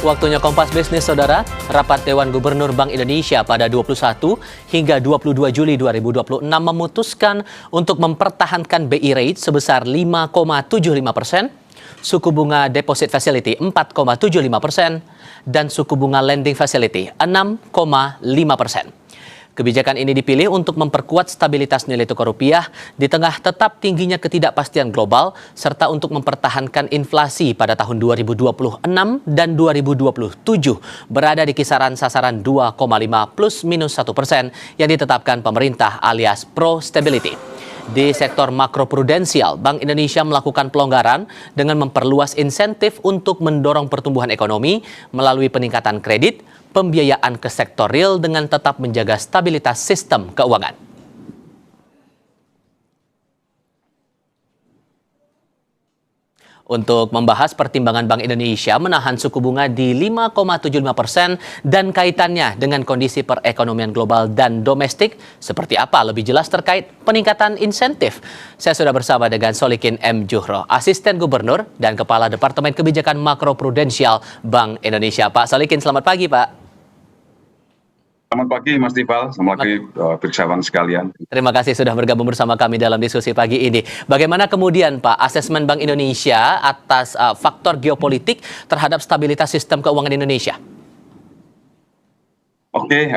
Waktunya Kompas Bisnis, Saudara. Rapat Dewan Gubernur Bank Indonesia pada 21 hingga 22 Juli 2026 memutuskan untuk mempertahankan BI rate sebesar 5,75%, suku bunga deposit facility 4,75%, dan suku bunga lending facility 6,5%. Kebijakan ini dipilih untuk memperkuat stabilitas nilai tukar rupiah di tengah tetap tingginya ketidakpastian global serta untuk mempertahankan inflasi pada tahun 2026 dan 2027 berada di kisaran sasaran 2,5 plus minus 1% yang ditetapkan pemerintah alias pro stability. Di sektor makroprudensial, Bank Indonesia melakukan pelonggaran dengan memperluas insentif untuk mendorong pertumbuhan ekonomi melalui peningkatan kredit, pembiayaan ke sektor real dengan tetap menjaga stabilitas sistem keuangan. Untuk membahas pertimbangan Bank Indonesia menahan suku bunga di 5,75% dan kaitannya dengan kondisi perekonomian global dan domestik, seperti apa lebih jelas terkait peningkatan insentif? Saya sudah bersama dengan Solikin M. Juhro, Asisten Gubernur dan Kepala Departemen Kebijakan Makroprudensial Bank Indonesia. Pak Solikin, selamat pagi, Pak. Selamat pagi Mas Tifal, selamat pagi persahabat sekalian. Terima kasih sudah bergabung bersama kami dalam diskusi pagi ini. Bagaimana kemudian Pak asesmen Bank Indonesia atas faktor geopolitik terhadap stabilitas sistem keuangan Indonesia? Oke,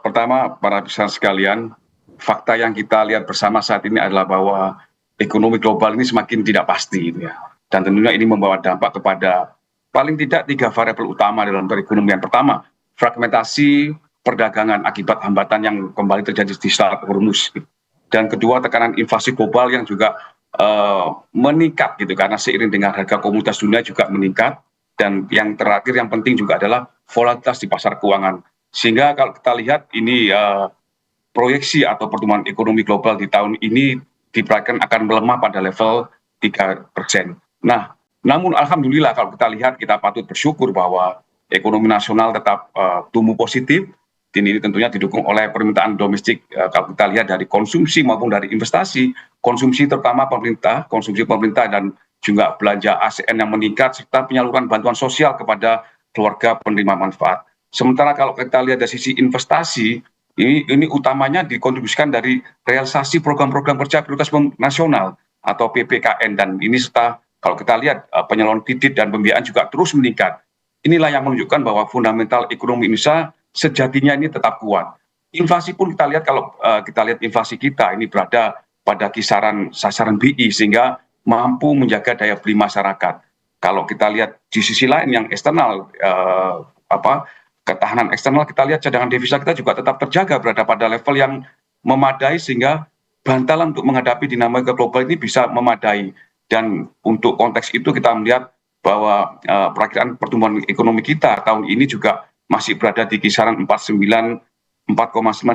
pertama para persahabat sekalian, fakta yang kita lihat bersama saat ini adalah bahwa ekonomi global ini semakin tidak pasti, gitu ya. Dan tentunya ini membawa dampak kepada paling tidak 3 variabel utama dalam perekonomian. Pertama, fragmentasi perdagangan akibat hambatan yang kembali terjadi di Strait Hormuz. Dan kedua, tekanan inflasi global yang juga meningkat gitu karena seiring dengan harga komoditas dunia juga meningkat. Dan yang terakhir yang penting juga adalah volatilitas di pasar keuangan. Sehingga kalau kita lihat ini proyeksi atau pertumbuhan ekonomi global di tahun ini diperkirakan akan melemah pada level 3%. Nah, namun alhamdulillah kalau kita lihat kita patut bersyukur bahwa ekonomi nasional tetap tumbuh positif. Ini tentunya didukung oleh permintaan domestik kalau kita lihat dari konsumsi maupun dari investasi, konsumsi terutama pemerintah, konsumsi pemerintah dan juga belanja ASN yang meningkat serta penyaluran bantuan sosial kepada keluarga penerima manfaat. Sementara kalau kita lihat dari sisi investasi, ini utamanya dikontribusikan dari realisasi program-program kerja prioritas nasional atau PPKN, dan ini serta kalau kita lihat penyaluran kredit dan pembiayaan juga terus meningkat. Inilah yang menunjukkan bahwa fundamental ekonomi Indonesia sejatinya ini tetap kuat. Inflasi pun kita lihat kalau kita lihat inflasi kita ini berada pada kisaran sasaran BI sehingga mampu menjaga daya beli masyarakat. Kalau kita lihat di sisi lain yang eksternal, ketahanan eksternal, kita lihat cadangan devisa kita juga tetap terjaga berada pada level yang memadai sehingga bantalan untuk menghadapi dinamika global ini bisa memadai. Dan untuk konteks itu kita melihat bahwa perakiraan pertumbuhan ekonomi kita tahun ini juga masih berada di kisaran 4,9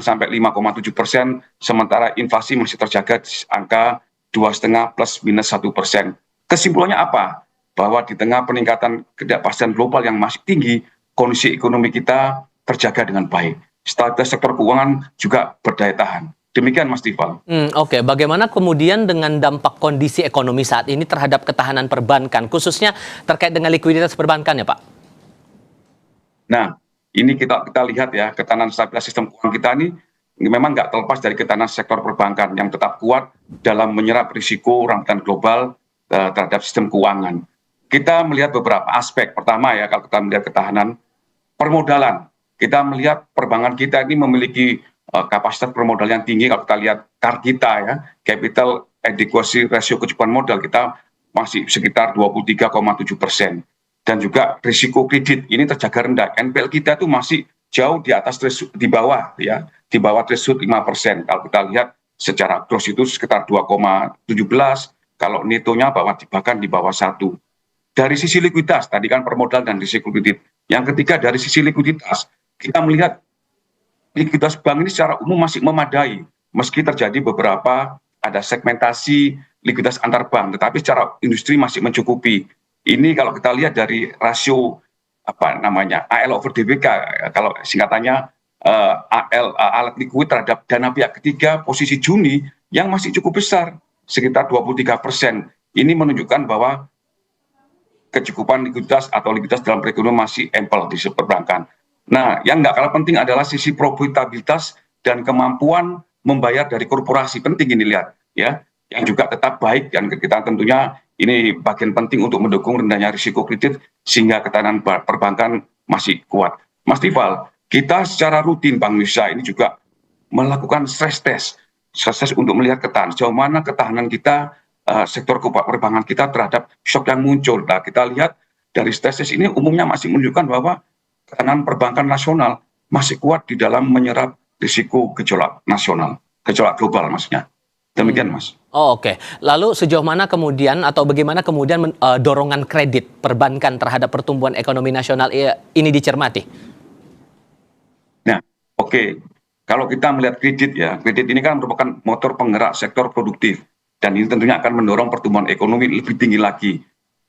sampai 5,7%, sementara inflasi masih terjaga di angka 2,5 plus minus 1%. Kesimpulannya apa? Bahwa di tengah peningkatan ketidakpastian global yang masih tinggi, kondisi ekonomi kita terjaga dengan baik. Stabilitas sektor keuangan juga berdaya tahan. Demikian Mas Tifal. Oke. Bagaimana kemudian dengan dampak kondisi ekonomi saat ini terhadap ketahanan perbankan, khususnya terkait dengan likuiditas perbankan ya Pak? Nah, ini kita lihat ya, ketahanan stabilitas sistem keuangan kita ini memang nggak terlepas dari ketahanan sektor perbankan yang tetap kuat dalam menyerap risiko rangkaian global terhadap sistem keuangan. Kita melihat beberapa aspek. Pertama ya, kalau kita melihat ketahanan permodalan, kita melihat perbankan kita ini memiliki kapasitas permodalan yang tinggi. Kalau kita lihat CAR kita ya, capital adequacy ratio kecukupan modal kita masih sekitar 23,7%. Dan juga risiko kredit ini terjaga rendah. NPL kita itu masih jauh di atas di bawah ya, di bawah threshold 5%. Kalau kita lihat secara gross itu sekitar 2,17, kalau netonya bahkan di bawah 1. Dari sisi likuiditas, tadi kan permodal dan risiko kredit. Yang ketiga dari sisi likuiditas, kita melihat likuiditas bank ini secara umum masih memadai, meski terjadi beberapa ada segmentasi likuiditas antar bank, tetapi secara industri masih mencukupi. Ini kalau kita lihat dari rasio AL over DBK, kalau singkatannya alat likuid terhadap dana pihak ketiga posisi Juni yang masih cukup besar, sekitar 23%. Ini menunjukkan bahwa kecukupan likuiditas atau likuiditas dalam perekonomian masih ample di perbankan. Nah, yang nggak kalah penting adalah sisi profitabilitas dan kemampuan membayar dari korporasi, penting ini lihat ya, yang juga tetap baik, dan kita tentunya ini bagian penting untuk mendukung rendahnya risiko kredit sehingga ketahanan perbankan masih kuat. Mas Tifal, kita secara rutin Bank Indonesia ini juga melakukan stress test untuk melihat sejauh mana ketahanan kita, sektor perbankan kita terhadap shock yang muncul. Nah, kita lihat dari stress test ini umumnya masih menunjukkan bahwa ketahanan perbankan nasional masih kuat di dalam menyerap risiko gejolak nasional, gejolak global maksudnya. Demikian, Mas. Oh, oke. Lalu sejauh mana kemudian atau bagaimana kemudian dorongan kredit perbankan terhadap pertumbuhan ekonomi nasional ini dicermati? Nah, oke. Kalau kita melihat kredit ya, kredit ini kan merupakan motor penggerak sektor produktif, dan ini tentunya akan mendorong pertumbuhan ekonomi lebih tinggi lagi.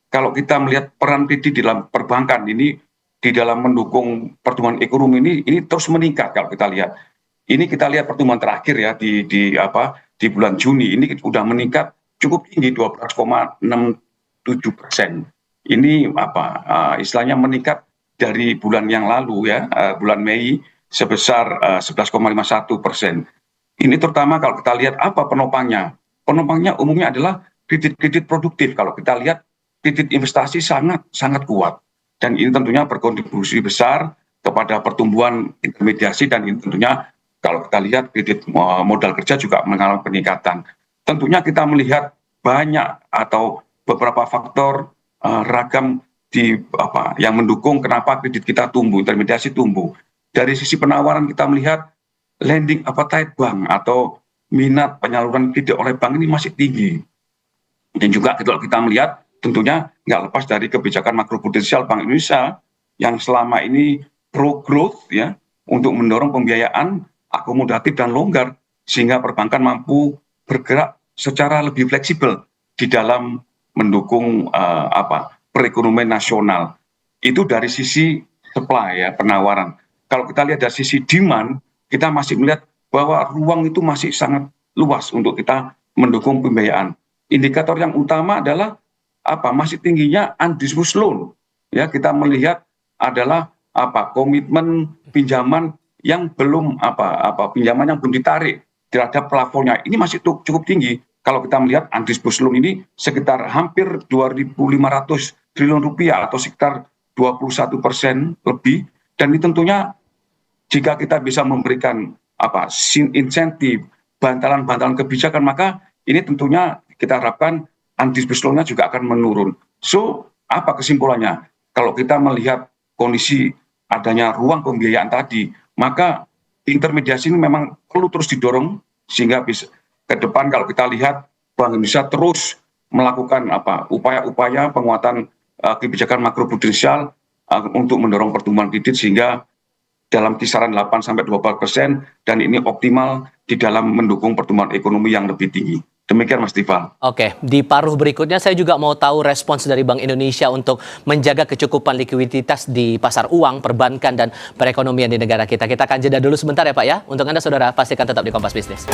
Kalau kita melihat peran kredit di dalam perbankan ini di dalam mendukung pertumbuhan ekonomi ini terus meningkat. Kalau kita lihat, ini kita lihat pertumbuhan terakhir ya di bulan Juni ini sudah meningkat cukup tinggi 12,67%. Ini istilahnya meningkat dari bulan yang lalu ya, bulan Mei sebesar 11,51%. Ini terutama kalau kita lihat apa penopangnya. Penopangnya umumnya adalah kredit-kredit produktif. Kalau kita lihat kredit investasi sangat kuat. Dan ini tentunya berkontribusi besar kepada pertumbuhan intermediasi, dan ini tentunya kalau kita lihat kredit modal kerja juga mengalami peningkatan. Tentunya kita melihat banyak atau beberapa faktor ragam yang mendukung kenapa kredit kita tumbuh, intermediasi tumbuh. Dari sisi penawaran kita melihat lending appetite bank atau minat penyaluran kredit oleh bank ini masih tinggi. Dan juga kalau kita melihat tentunya nggak lepas dari kebijakan makroprudensial Bank Indonesia yang selama ini pro growth ya, untuk mendorong pembiayaan akomodatif dan longgar sehingga perbankan mampu bergerak secara lebih fleksibel di dalam mendukung perekonomian nasional. Itu dari sisi supply ya, penawaran. Kalau kita lihat dari sisi demand, kita masih melihat bahwa ruang itu masih sangat luas untuk kita mendukung pembiayaan. Indikator yang utama adalah masih tingginya undisbursed loan. Ya, kita melihat adalah komitmen pinjaman yang belum pinjaman yang belum ditarik terhadap plafonnya. Ini masih cukup tinggi. Kalau kita melihat undisbursed loan ini sekitar hampir 2.500 triliun rupiah atau sekitar 21% lebih, dan ini tentunya jika kita bisa memberikan insentif, bantalan-bantalan kebijakan, maka ini tentunya kita harapkan undisbursed loan-nya juga akan menurun. So, apa kesimpulannya? Kalau kita melihat kondisi adanya ruang pembiayaan tadi, maka intermediasi ini memang perlu terus didorong sehingga bisa ke depan kalau kita lihat Bank Indonesia terus melakukan upaya-upaya penguatan kebijakan makroprudensial untuk mendorong pertumbuhan kredit sehingga dalam kisaran 8-12%, dan ini optimal di dalam mendukung pertumbuhan ekonomi yang lebih tinggi. Demikian Mas Tifal. Oke, di paruh berikutnya saya juga mau tahu respons dari Bank Indonesia untuk menjaga kecukupan likuiditas di pasar uang, perbankan, dan perekonomian di negara kita. Kita akan jeda dulu sebentar ya Pak ya. Untuk Anda saudara, pastikan tetap di Kompas Bisnis.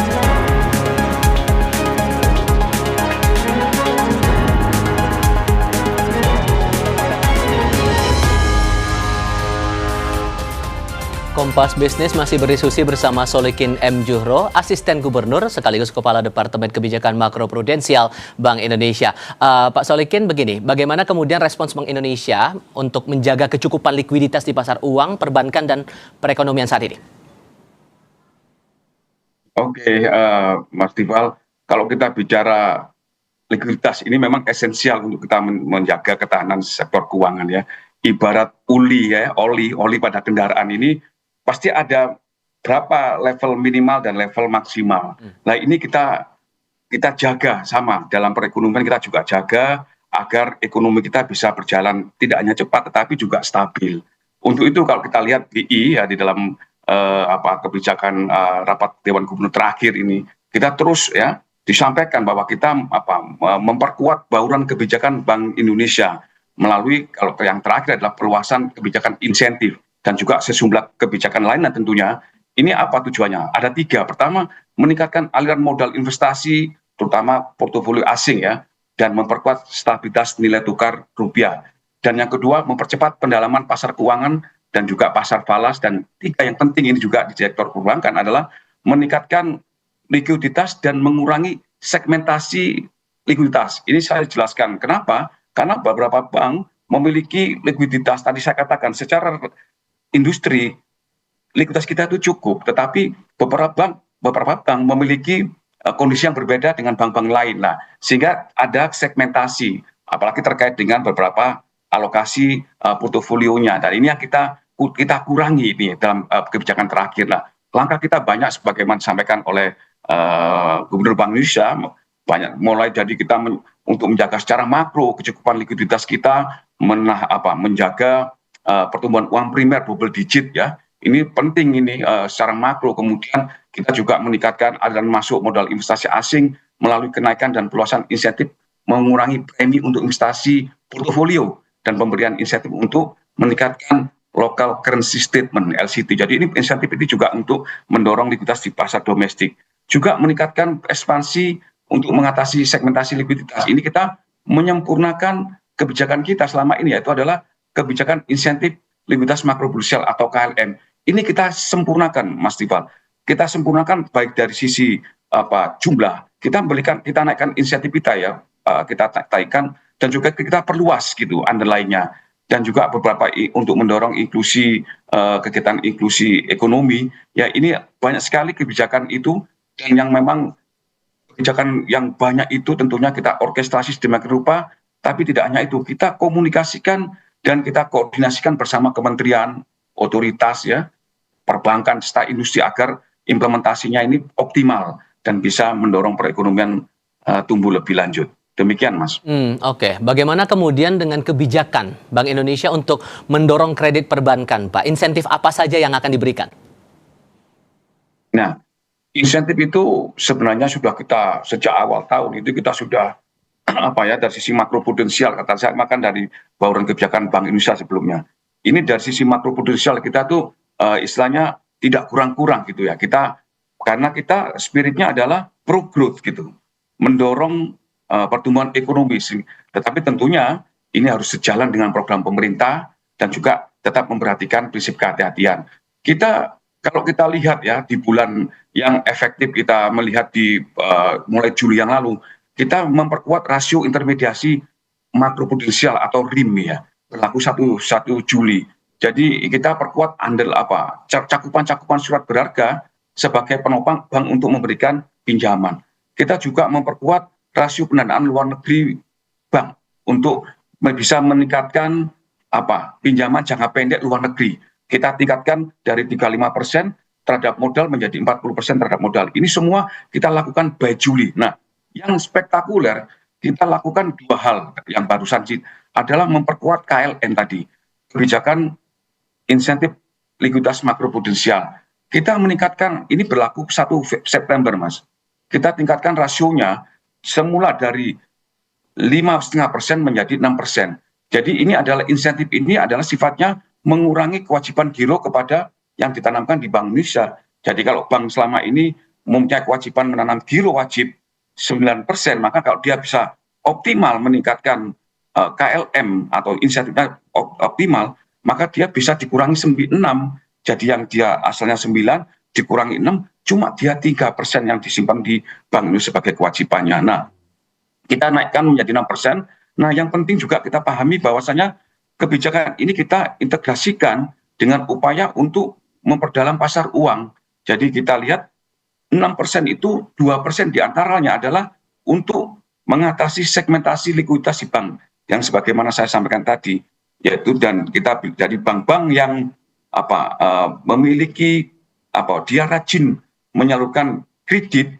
Kompas Bisnis masih berdiskusi bersama Solikin M. Juhro, Asisten Gubernur sekaligus Kepala Departemen Kebijakan Makroprudensial Bank Indonesia. Pak Solikin, begini, bagaimana kemudian respons Bank Indonesia untuk menjaga kecukupan likuiditas di pasar uang, perbankan, dan perekonomian saat ini? Oke, Mas Tifal, kalau kita bicara likuiditas ini memang esensial untuk kita menjaga ketahanan sektor keuangan ya. Ibarat oli pada kendaraan ini pasti ada berapa level minimal dan level maksimal. Nah ini kita jaga sama dalam perekonomian, kita juga jaga agar ekonomi kita bisa berjalan tidak hanya cepat tetapi juga stabil. Untuk itu kalau kita lihat BI ya di dalam kebijakan rapat Dewan Gubernur terakhir ini, kita terus ya disampaikan bahwa kita memperkuat bauran kebijakan Bank Indonesia melalui kalau yang terakhir adalah perluasan kebijakan insentif dan juga sejumlah kebijakan lainnya tentunya. Ini apa tujuannya? Ada 3. Pertama, meningkatkan aliran modal investasi terutama portofolio asing ya, dan memperkuat stabilitas nilai tukar rupiah. Dan yang kedua, mempercepat pendalaman pasar keuangan dan juga pasar falas. Dan tiga yang penting ini juga di sektor perbankan adalah meningkatkan likuiditas dan mengurangi segmentasi likuiditas. Ini saya jelaskan kenapa, karena beberapa bank memiliki likuiditas, tadi saya katakan secara industri likuiditas kita itu cukup, tetapi beberapa bank memiliki kondisi yang berbeda dengan bank-bank lain. Nah, sehingga ada segmentasi, apalagi terkait dengan beberapa alokasi portofolionya. Dan ini yang kita kurangi ini dalam kebijakan terakhir. Nah, langkah kita banyak sebagaimana disampaikan oleh Gubernur Bank Indonesia, banyak mulai dari kita untuk menjaga secara makro kecukupan likuiditas kita, menjaga pertumbuhan uang primer double digit ya. Ini penting ini secara makro. Kemudian kita juga meningkatkan aliran masuk modal investasi asing melalui kenaikan dan perluasan insentif, mengurangi premi untuk investasi portofolio dan pemberian insentif untuk meningkatkan local currency statement LCT. Jadi ini insentif itu juga untuk mendorong likuiditas di pasar domestik. Juga meningkatkan ekspansi untuk mengatasi segmentasi likuiditas. Ini kita menyempurnakan kebijakan kita selama ini, yaitu adalah kebijakan insentif likuiditas makroprudensial atau KLM. Ini kita sempurnakan, Mas Tifal. Kita sempurnakan baik dari sisi jumlah, kita naikkan insentif kita ya, kita naikkan dan juga kita perluas gitu underline-nya, dan juga beberapa untuk mendorong inklusi kegiatan inklusi ekonomi. Ya ini banyak sekali kebijakan itu, dan yang memang kebijakan yang banyak itu tentunya kita orkestrasi sedemikian rupa, tapi tidak hanya itu, kita komunikasikan dan kita koordinasikan bersama kementerian, otoritas ya, perbankan, serta industri agar implementasinya ini optimal dan bisa mendorong perekonomian tumbuh lebih lanjut. Demikian, Mas. Oke. Bagaimana kemudian dengan kebijakan Bank Indonesia untuk mendorong kredit perbankan, Pak? Insentif apa saja yang akan diberikan? Nah, insentif itu sebenarnya sudah kita sejak awal tahun itu kita sudah dari sisi makroprudensial, kata saya makan dari bauran kebijakan Bank Indonesia sebelumnya. Ini dari sisi makroprudensial kita tuh istilahnya tidak kurang-kurang gitu ya. Karena kita spiritnya adalah pro growth gitu, mendorong pertumbuhan ekonomi. Tetapi tentunya ini harus sejalan dengan program pemerintah dan juga tetap memperhatikan prinsip kehati-hatian. Kalau kita lihat ya di bulan yang efektif, kita melihat di mulai Juli yang lalu, kita memperkuat rasio intermediasi makroprudensial atau RIM ya, berlaku 1 Juli. Jadi kita perkuat cakupan surat berharga sebagai penopang bank untuk memberikan pinjaman. Kita juga memperkuat rasio pendanaan luar negeri bank untuk bisa meningkatkan pinjaman jangka pendek luar negeri. Kita tingkatkan dari 35% terhadap modal menjadi 40% terhadap modal. Ini semua kita lakukan by Juli. Nah, yang spektakuler kita lakukan 2 hal yang barusan adalah memperkuat KLN tadi, kebijakan insentif likuiditas makroprudensial. Kita meningkatkan, ini berlaku 1 September, Mas. Kita tingkatkan rasionya semula dari 5,5% menjadi 6%. Jadi ini adalah insentif, ini adalah sifatnya mengurangi kewajiban giro kepada yang ditanamkan di Bank Indonesia. Jadi kalau bank selama ini mempunyai kewajiban menanam giro wajib 9%, maka kalau dia bisa optimal meningkatkan KLM atau insentifnya optimal, maka dia bisa dikurangi 6. Jadi yang dia asalnya 9 dikurangi 6, cuma dia 3% yang disimpan di Bank Indonesia sebagai kewajibannya. Nah, kita naikkan menjadi 6%. Nah, yang penting juga kita pahami bahwasanya kebijakan ini kita integrasikan dengan upaya untuk memperdalam pasar uang. Jadi kita lihat 6% itu 2% diantaranya adalah untuk mengatasi segmentasi likuiditas di bank yang sebagaimana saya sampaikan tadi, yaitu dan kita dari bank-bank yang memiliki dia rajin menyalurkan kredit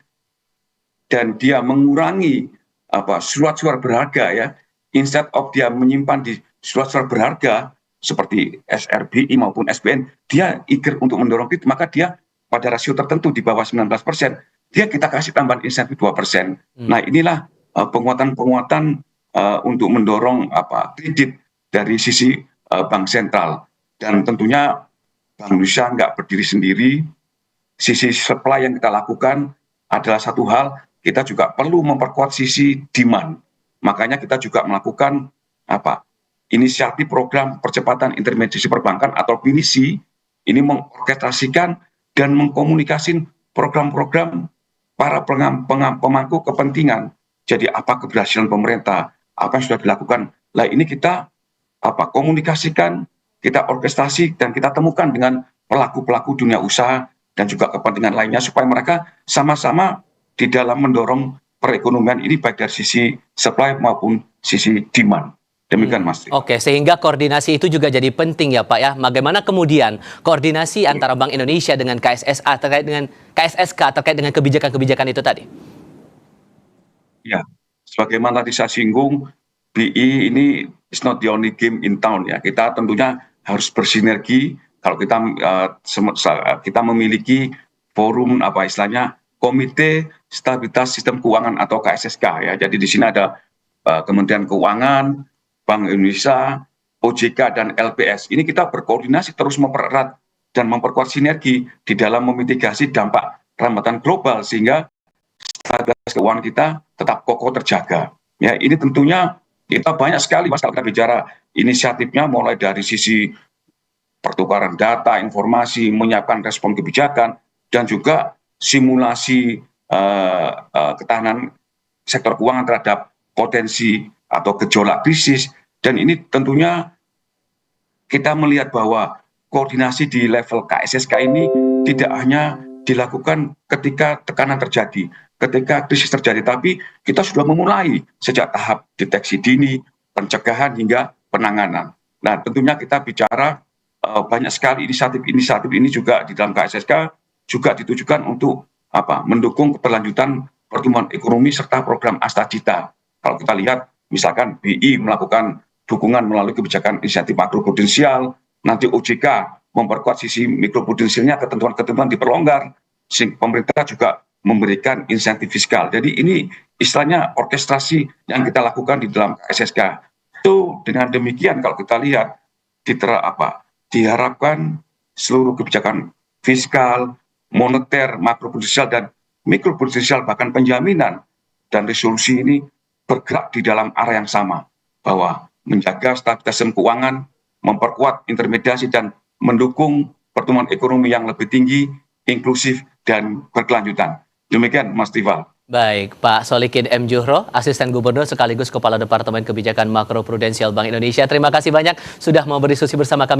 dan dia mengurangi surat-surat berharga ya, instead of dia menyimpan di surat-surat berharga seperti SRBI maupun SBN, dia eager untuk mendorong kredit, maka dia pada rasio tertentu di bawah 19%, dia kita kasih tambahan insentif 2%. Nah, inilah penguatan-penguatan untuk mendorong kredit dari sisi bank sentral. Dan tentunya Bank Indonesia nggak berdiri sendiri. Sisi supply yang kita lakukan adalah satu hal, kita juga perlu memperkuat sisi demand. Makanya kita juga melakukan inisiatif program percepatan intermediasi perbankan atau PINISI ini mengorkestrasikan dan mengkomunikasikan program-program para pemangku kepentingan. Jadi apa keberhasilan pemerintah, apa yang sudah dilakukan. Lah ini kita komunikasikan, kita orkestrasi dan kita temukan dengan pelaku-pelaku dunia usaha dan juga kepentingan lainnya supaya mereka sama-sama di dalam mendorong perekonomian ini baik dari sisi supply maupun sisi demand. Demikian Mas. Oke, sehingga koordinasi itu juga jadi penting ya Pak ya. Bagaimana kemudian koordinasi antara Bank Indonesia dengan KSSA terkait dengan KSSK terkait dengan kebijakan-kebijakan itu tadi? Ya, sebagaimana tadi saya singgung, BI ini is not the only game in town ya. Kita tentunya harus bersinergi. Kalau kita memiliki forum istilahnya Komite Stabilitas Sistem Keuangan atau KSSK ya. Jadi di sini ada Kementerian Keuangan, Bank Indonesia, OJK dan LPS. Ini kita berkoordinasi terus mempererat dan memperkuat sinergi di dalam memitigasi dampak rambatan global sehingga stabilitas keuangan kita tetap kokoh terjaga. Ya, ini tentunya kita banyak sekali Mas kalau kita bicara inisiatifnya mulai dari sisi pertukaran data, informasi, menyiapkan respon kebijakan dan juga simulasi ketahanan sektor keuangan terhadap potensi atau gejolak krisis. Dan ini tentunya kita melihat bahwa koordinasi di level KSSK ini tidak hanya dilakukan ketika tekanan terjadi, ketika krisis terjadi, tapi kita sudah memulai sejak tahap deteksi dini, pencegahan hingga penanganan. Nah, tentunya kita bicara banyak sekali inisiatif ini juga di dalam KSSK juga ditujukan untuk mendukung keberlanjutan pertumbuhan ekonomi serta program Astagita. Kalau kita lihat, misalkan BI melakukan dukungan melalui kebijakan inisiatif makroprudensial, nanti OJK memperkuat sisi mikroprudensialnya, ketentuan-ketentuan diperlonggar, sehingga pemerintah juga memberikan insentif fiskal. Jadi ini istilahnya orkestrasi yang kita lakukan di dalam KSSK. Itu dengan demikian kalau kita lihat diharapkan seluruh kebijakan fiskal, moneter, makroprudensial dan mikroprudensial bahkan penjaminan dan resolusi ini bergerak di dalam arah yang sama, bahwa menjaga stabilitas sistem keuangan, memperkuat intermediasi dan mendukung pertumbuhan ekonomi yang lebih tinggi, inklusif dan berkelanjutan. Demikian Mas Tifal. Baik, Pak Solikin M. Juhro, Asisten Gubernur sekaligus Kepala Departemen Kebijakan Makroprudensial Bank Indonesia. Terima kasih banyak sudah mau berdiskusi bersama kami.